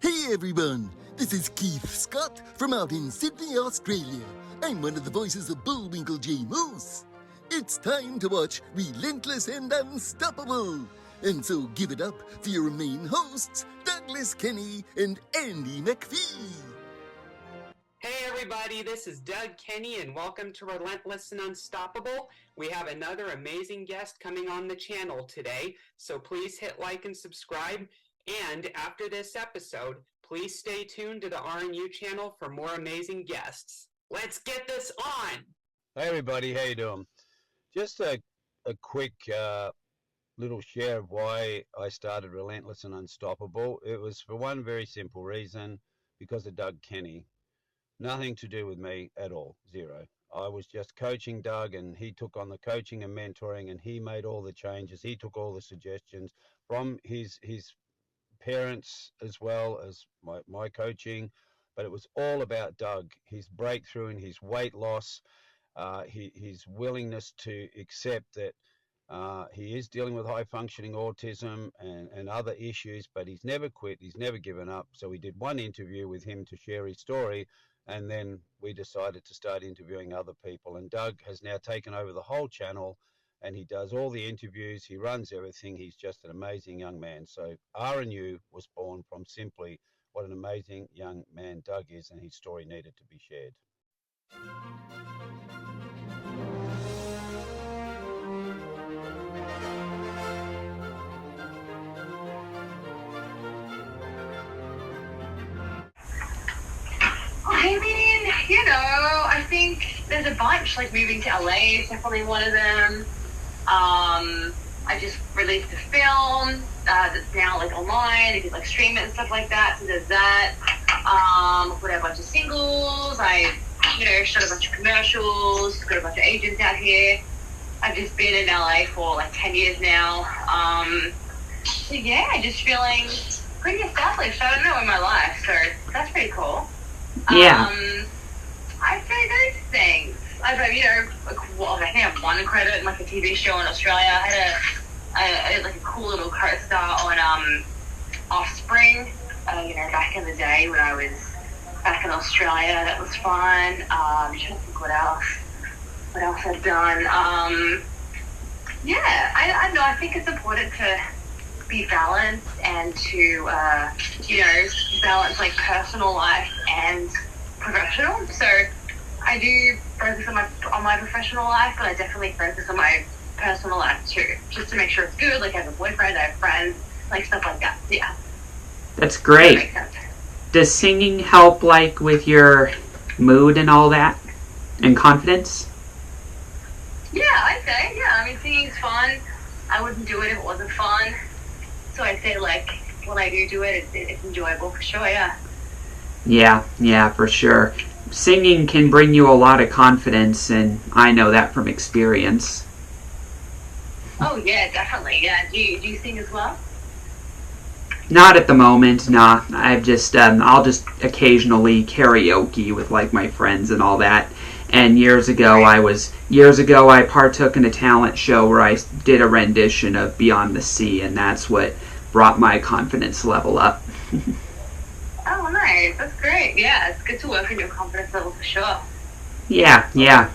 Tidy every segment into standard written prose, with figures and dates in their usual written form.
Hey everyone, this is Keith Scott from out in Sydney, Australia. I'm one of the voices of Bullwinkle J. Moose. It's time to watch Relentless and Unstoppable. And so give it up for your main hosts, Douglas Kenney and Andy McPhee. Hey everybody, this is Doug Kenney and welcome to Relentless and Unstoppable. We have another amazing guest coming on the channel today, so please hit like and subscribe. And after this episode, please stay tuned to the RNU channel for more amazing guests. Let's get this on! Hey everybody, how you doing? Just a quick little share of why I started Relentless and Unstoppable. It was for one very simple reason, because of Doug Kenney. Nothing to do with me at all, zero. I was just coaching Doug, and he took on the coaching and mentoring, and he made all the changes. He took all the suggestions from his parents as well as my coaching, but it was all about Doug, his breakthrough and his weight loss, his willingness to accept that he is dealing with high functioning autism and other issues, but he's never quit, he's never given up. So we did one interview with him to share his story, and then we decided to start interviewing other people. And Doug has now taken over the whole channel, and he does all the interviews, he runs everything. He's just an amazing young man. So RNU was born from simply what an amazing young man Doug is, and his story needed to be shared. I mean, I think there's a bunch. Like moving to LA is definitely one of them. I just released a film that's now like online. You can like stream it and stuff like that. So there's that. Put out a bunch of singles. I, shot a bunch of commercials. Got a bunch of agents out here. I've just been in LA for like 10 years now. So yeah, just feeling pretty established. I don't know in my life. So that's pretty cool. Yeah. I'd say those things. I think I have one credit in like a TV show in Australia. I had a cool little co-star on Offspring. Back in the day when I was back in Australia. That was fun. I'm trying to think what else I've done. I don't know. I think it's important to be balanced and to balance like personal life and professional. So I do focus on my professional life, but I definitely focus on my personal life too, just to make sure it's good. Like I have a boyfriend, I have friends, like stuff like that. Yeah. That's great. That makes sense. Does singing help like with your mood and all that? And confidence? Yeah, I'd say. Yeah, I mean singing's fun. I wouldn't do it if it wasn't fun. So I'd say like when I do it, it's enjoyable for sure, yeah. Yeah, for sure. Singing can bring you a lot of confidence, and I know that from experience. Oh yeah, definitely. Yeah. Do you sing as well? Not at the moment, nah. I've just I'll just occasionally karaoke with like my friends and all that. And years ago I partook in a talent show where I did a rendition of Beyond the Sea, and that's what brought my confidence level up. Oh, nice. That's great. Yeah, it's good to work on your confidence level for sure. Yeah.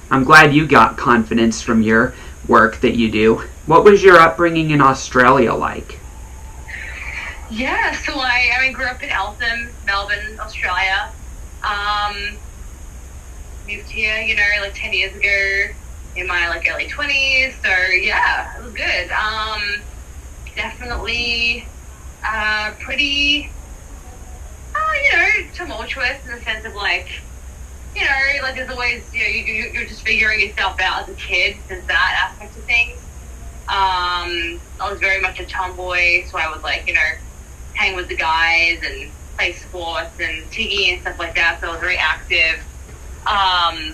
I'm glad you got confidence from your work that you do. What was your upbringing in Australia like? Yeah, so I grew up in Eltham, Melbourne, Australia. Moved here, like 10 years ago in my early 20s. So yeah, it was good. Definitely pretty tumultuous in the sense of there's always, you're just figuring yourself out as a kid. There's that aspect of things. I was very much a tomboy, so I would hang with the guys and play sports and tiggy and stuff like that, so I was very active. I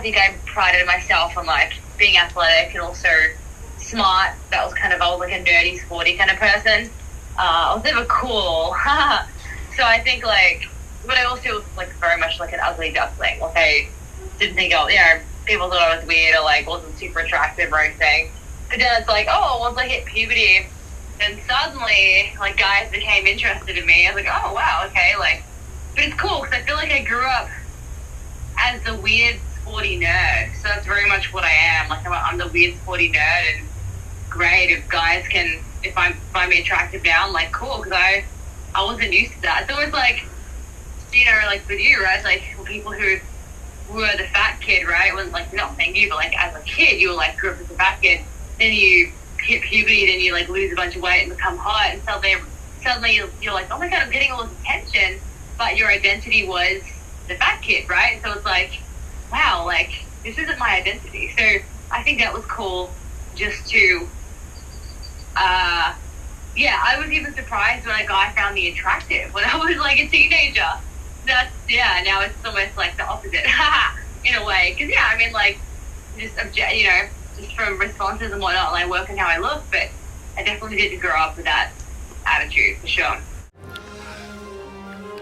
think I prided myself on being athletic and also smart. That was I was a nerdy, sporty kind of person. I was never cool. So I think but I also was very much an ugly duckling. I didn't think people thought I was weird or wasn't super attractive or anything. But then it's once I hit puberty, then suddenly, like, guys became interested in me. I was like, oh, wow, okay, like, but it's cool because I feel like I grew up as the weird sporty nerd. So that's very much what I am. Like, I'm the weird sporty nerd, and great if guys can, if I find me attractive now, I'm like, cool, because I wasn't used to that. So it's like, you know, like with you, right? It's like people who were the fat kid, right? It wasn't like, not saying you, but like as a kid, you were like, grew up as a fat kid. Then you hit puberty, then you like lose a bunch of weight and become hot, and suddenly you're like, oh my god, I'm getting all this attention, but your identity was the fat kid, right? So it's like, wow, like this isn't my identity. So I think that was cool, just to, yeah, I was even surprised when a guy found me attractive when I was like a teenager. That's, yeah, now it's almost like the opposite, in a way. Because, yeah, I mean, like, just, you know, just from responses and whatnot, like, working how I look, but I definitely did grow up with that attitude, for sure.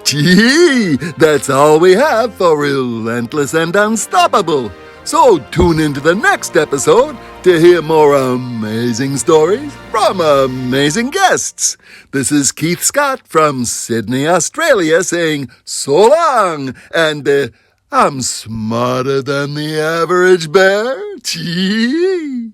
Gee, that's all we have for Relentless and Unstoppable. So tune into the next episode to hear more amazing stories from amazing guests. This is Keith Scott from Sydney, Australia, saying so long, and I'm smarter than the average bear. Gee.